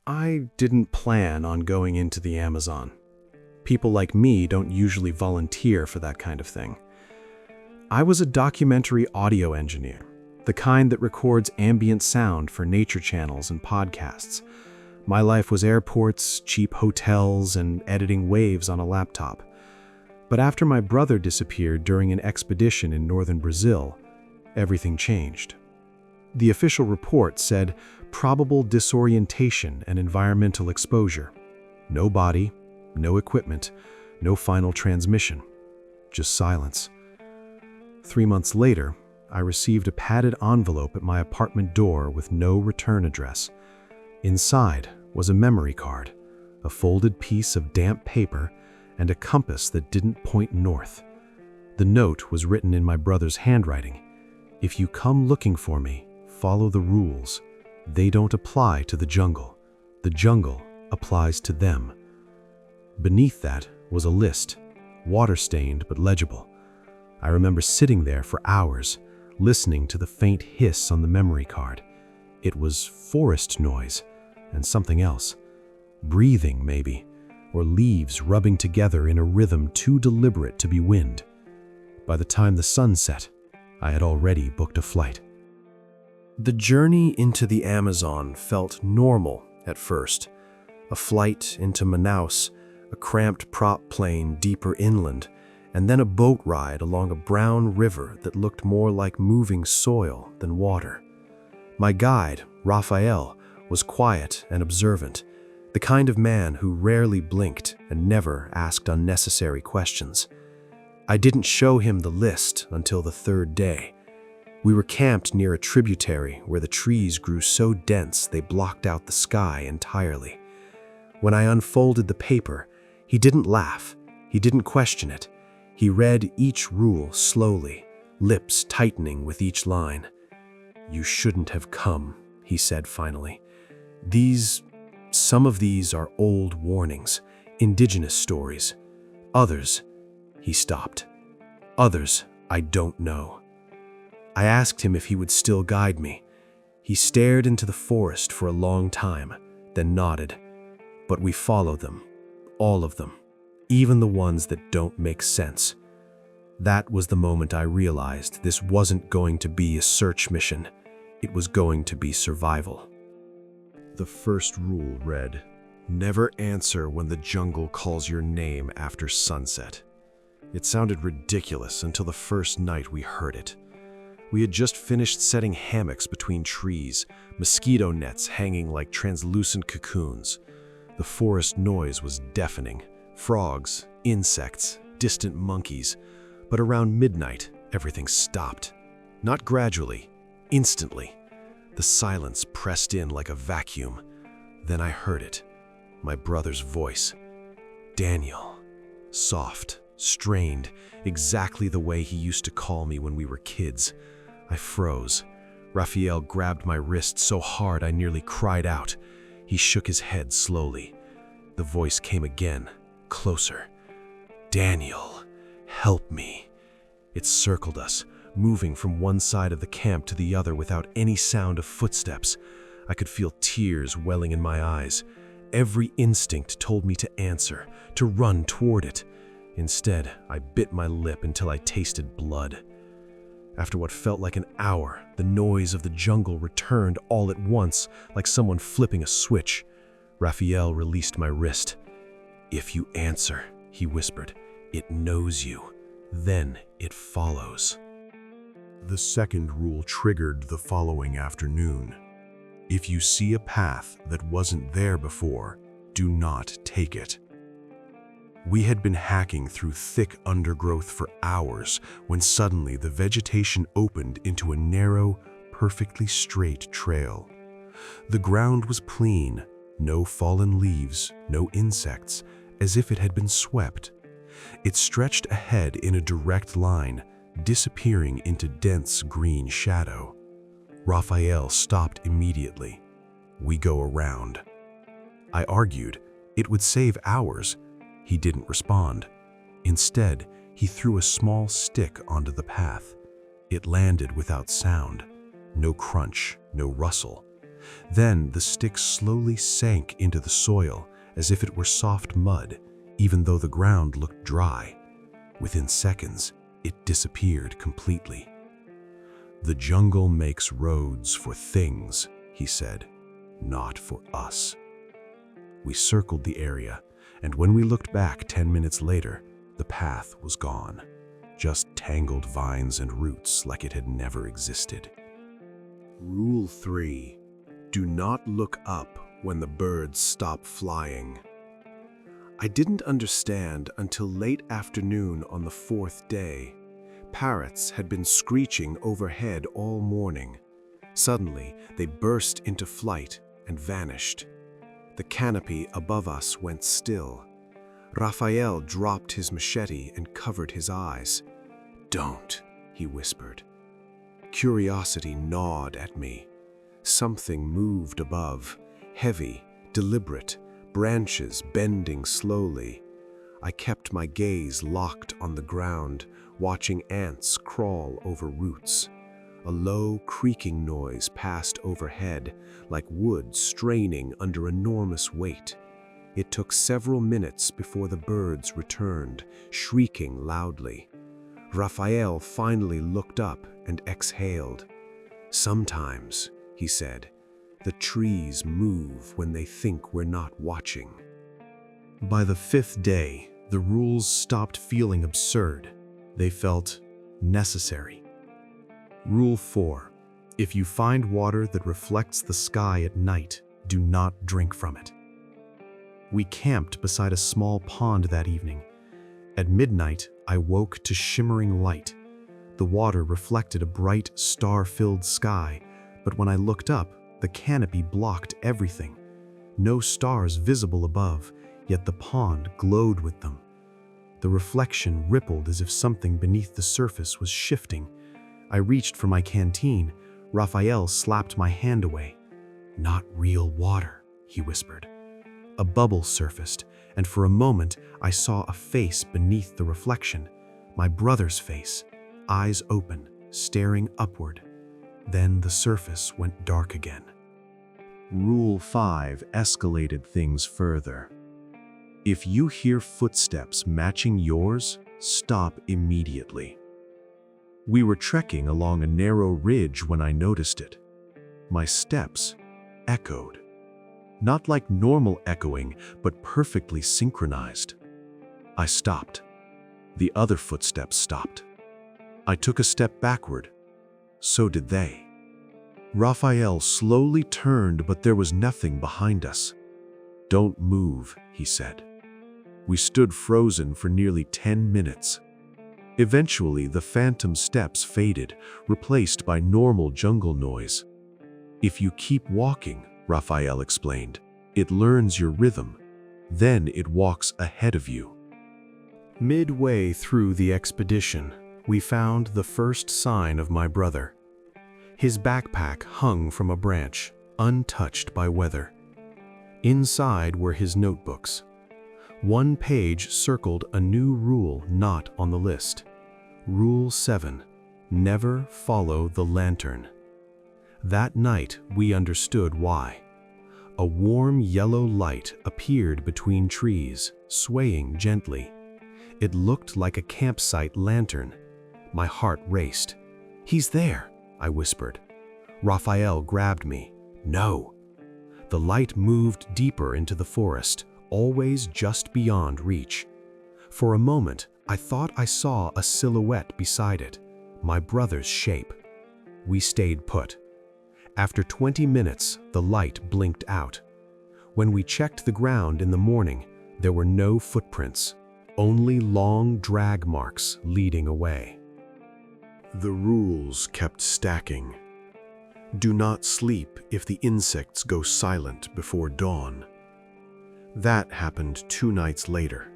I didn't plan on going into the Amazon. People like me don't usually volunteer for that kind of thing. I was a documentary audio engineer, the kind that records ambient sound for nature channels and podcasts. My life was airports, cheap hotels, and editing waves on a laptop. But after my brother disappeared during an expedition in northern Brazil, everything changed. The official report said probable disorientation and environmental exposure. No body, no equipment, no final transmission, just silence. 3 months later, I received a padded envelope at my apartment door with no return address. Inside was a memory card, a folded piece of damp paper, and a compass that didn't point north. The note was written in my brother's handwriting. "If you come looking for me, follow the rules. They don't apply to the jungle. The jungle applies to them." Beneath that was a list, water-stained but legible. I remember sitting there for hours, listening to the faint hiss on the memory card. It was forest noise and something else. Breathing, maybe, or leaves rubbing together in a rhythm too deliberate to be wind. By the time the sun set, I had already booked a flight. The journey into the Amazon felt normal at first. A flight into Manaus, a cramped prop plane deeper inland, and then a boat ride along a brown river that looked more like moving soil than water. My guide, Raphael, was quiet and observant, the kind of man who rarely blinked and never asked unnecessary questions. I didn't show him the list until the third day. We were camped near a tributary where the trees grew so dense they blocked out the sky entirely. When I unfolded the paper, he didn't laugh, he didn't question it. He read each rule slowly, lips tightening with each line. "You shouldn't have come," he said finally. Some of these are old warnings, indigenous stories. Others," he stopped. "Others, I don't know." I asked him if he would still guide me. He stared into the forest for a long time, then nodded. But we followed them, all of them, even the ones that don't make sense. That was the moment I realized this wasn't going to be a search mission. It was going to be survival. The first rule read, "Never answer when the jungle calls your name after sunset." It sounded ridiculous until the first night we heard it. We had just finished setting hammocks between trees, mosquito nets hanging like translucent cocoons. The forest noise was deafening. Frogs, insects, distant monkeys. But around midnight, everything stopped. Not gradually, instantly. The silence pressed in like a vacuum. Then I heard it, my brother's voice. "Daniel." Soft, strained, exactly the way he used to call me when we were kids. I froze. Raphael grabbed my wrist so hard I nearly cried out. He shook his head slowly. The voice came again, closer. "Daniel, help me." It circled us, moving from one side of the camp to the other without any sound of footsteps. I could feel tears welling in my eyes. Every instinct told me to answer, to run toward it. Instead, I bit my lip until I tasted blood. After what felt like an hour, the noise of the jungle returned all at once, like someone flipping a switch. Raphael released my wrist. "If you answer," he whispered, "it knows you. Then it follows." The second rule triggered the following afternoon. If you see a path that wasn't there before, do not take it. We had been hacking through thick undergrowth for hours when suddenly the vegetation opened into a narrow, perfectly straight trail. The ground was clean, no fallen leaves, no insects, as if it had been swept. It stretched ahead in a direct line, disappearing into dense green shadow. Raphael stopped immediately. "We go around." I argued it would save hours. He didn't respond. Instead, he threw a small stick onto the path. It landed without sound. No crunch, no rustle. Then the stick slowly sank into the soil as if it were soft mud, even though the ground looked dry. Within seconds, it disappeared completely. "The jungle makes roads for things," he said, "not for us." We circled the area, and when we looked back 10 minutes later, the path was gone. Just tangled vines and roots like it had never existed. Rule 3. Do not look up when the birds stop flying. I didn't understand until late afternoon on the 4th day. Parrots had been screeching overhead all morning. Suddenly, they burst into flight and vanished. The canopy above us went still. Raphael dropped his machete and covered his eyes. "Don't," he whispered. Curiosity gnawed at me. Something moved above, heavy, deliberate, branches bending slowly. I kept my gaze locked on the ground, watching ants crawl over roots. A low, creaking noise passed overhead, like wood straining under enormous weight. It took several minutes before the birds returned, shrieking loudly. Raphael finally looked up and exhaled. "Sometimes," he said, "the trees move when they think we're not watching." By the 5th day, the rules stopped feeling absurd. They felt necessary. Rule 4. If you find water that reflects the sky at night, do not drink from it. We camped beside a small pond that evening. At midnight, I woke to shimmering light. The water reflected a bright, star-filled sky, but when I looked up, the canopy blocked everything. No stars visible above, yet the pond glowed with them. The reflection rippled as if something beneath the surface was shifting. I reached for my canteen. Raphael slapped my hand away. "Not real water," he whispered. A bubble surfaced, and for a moment I saw a face beneath the reflection. My brother's face, eyes open, staring upward. Then the surface went dark again. Rule 5 escalated things further. If you hear footsteps matching yours, stop immediately. We were trekking along a narrow ridge when I noticed it. My steps echoed. Not like normal echoing, but perfectly synchronized. I stopped. The other footsteps stopped. I took a step backward. So did they. Raphael slowly turned, but there was nothing behind us. "Don't move," he said. We stood frozen for nearly 10 minutes. Eventually, the phantom steps faded, replaced by normal jungle noise. "If you keep walking," Raphael explained, "it learns your rhythm. Then it walks ahead of you." Midway through the expedition, we found the first sign of my brother. His backpack hung from a branch, untouched by weather. Inside were his notebooks. One page circled a new rule not on the list. Rule 7: never follow the lantern. That night, we understood why. A warm yellow light appeared between trees, swaying gently. It looked like a campsite lantern. My heart raced. "He's there," I whispered. Raphael grabbed me. "No." The light moved deeper into the forest, always just beyond reach. For a moment, I thought I saw a silhouette beside it, my brother's shape. We stayed put. After 20 minutes, the light blinked out. When we checked the ground in the morning, there were no footprints, only long drag marks leading away. The rules kept stacking. Do not sleep if the insects go silent before dawn. That happened 2 nights later.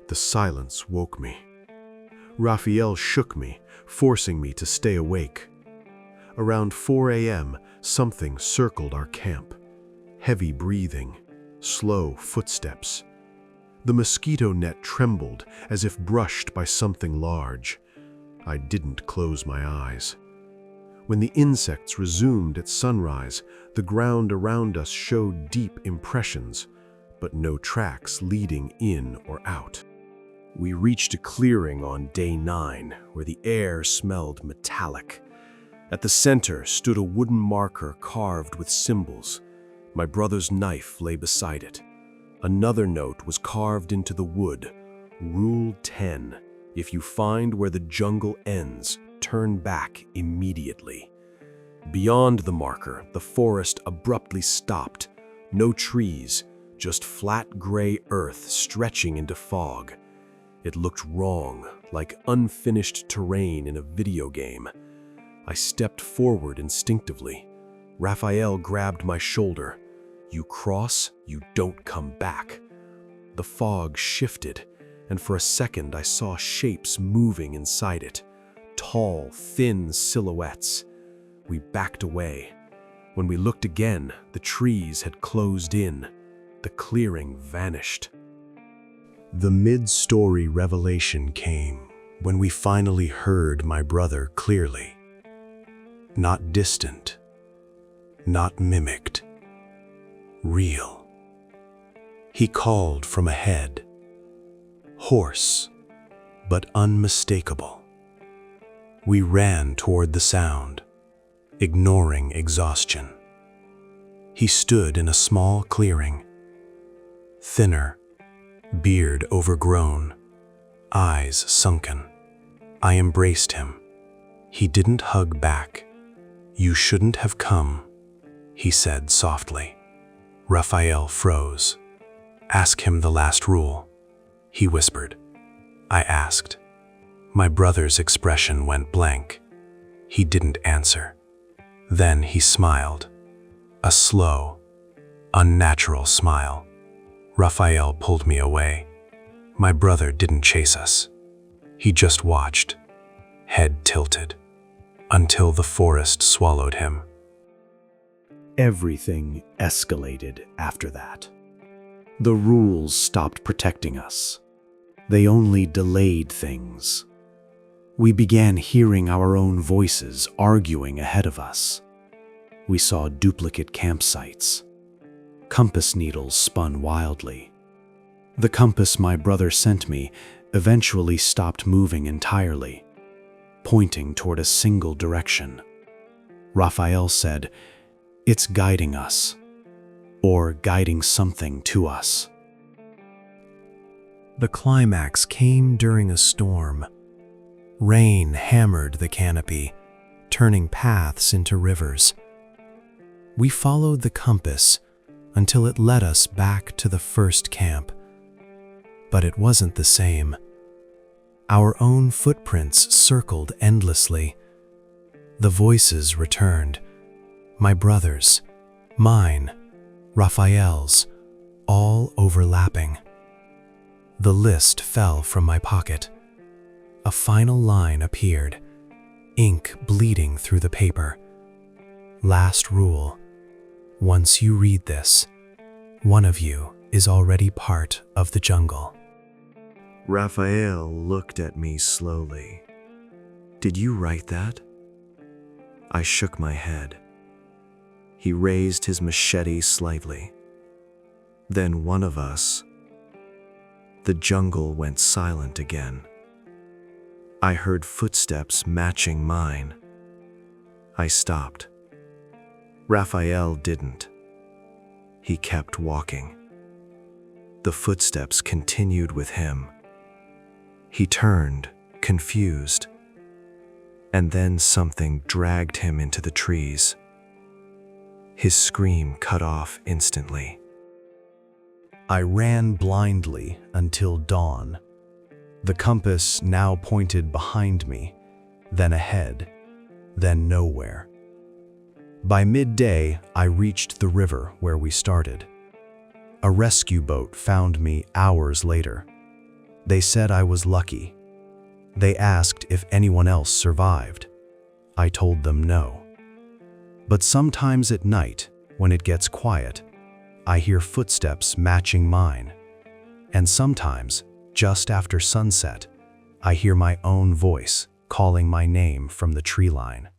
The silence woke me. Raphael shook me, forcing me to stay awake. Around 4 a.m., something circled our camp. Heavy breathing, slow footsteps. The mosquito net trembled as if brushed by something large. I didn't close my eyes. When the insects resumed at sunrise, the ground around us showed deep impressions, but no tracks leading in or out. We reached a clearing on day 9, where the air smelled metallic. At the center stood a wooden marker carved with symbols. My brother's knife lay beside it. Another note was carved into the wood. Rule 10. If you find where the jungle ends, turn back immediately. Beyond the marker, the forest abruptly stopped. No trees, just flat gray earth stretching into fog. It looked wrong, like unfinished terrain in a video game. I stepped forward instinctively. Raphael grabbed my shoulder. You cross, you don't come back. The fog shifted, and for a second I saw shapes moving inside it. Tall, thin silhouettes. We backed away. When we looked again, the trees had closed in. The clearing vanished. The mid-story revelation came when we finally heard my brother clearly. Not distant, not mimicked, real. He called from ahead, hoarse but unmistakable. We ran toward the sound, ignoring exhaustion. He stood in a small clearing, thinner, beard overgrown, eyes sunken. I embraced him. He didn't hug back. You shouldn't have come, he said softly. Raphael froze. Ask him the last rule, he whispered. I asked. My brother's expression went blank. He didn't answer. Then he smiled. A slow, unnatural smile. Raphael pulled me away. My brother didn't chase us. He just watched, head tilted, until the forest swallowed him. Everything escalated after that. The rules stopped protecting us. They only delayed things. We began hearing our own voices arguing ahead of us. We saw duplicate campsites. Compass needles spun wildly. The compass my brother sent me eventually stopped moving entirely, pointing toward a single direction. Raphael said, "It's guiding us, or guiding something to us." The climax came during a storm. Rain hammered the canopy, turning paths into rivers. We followed the compass until it led us back to the first camp. But it wasn't the same. Our own footprints circled endlessly. The voices returned. My brother's, mine, Raphael's, all overlapping. The list fell from my pocket. A final line appeared, ink bleeding through the paper. Last rule. Once you read this, one of you is already part of the jungle. Raphael looked at me slowly. Did you write that? I shook my head. He raised his machete slightly. Then one of us. The jungle went silent again. I heard footsteps matching mine. I stopped. Raphael didn't. He kept walking. The footsteps continued with him. He turned, confused, and then something dragged him into the trees. His scream cut off instantly. I ran blindly until dawn. The compass now pointed behind me, then ahead, then nowhere. By midday, I reached the river where we started. A rescue boat found me hours later. They said I was lucky. They asked if anyone else survived. I told them no. But sometimes at night, when it gets quiet, I hear footsteps matching mine. And sometimes, just after sunset, I hear my own voice calling my name from the tree line.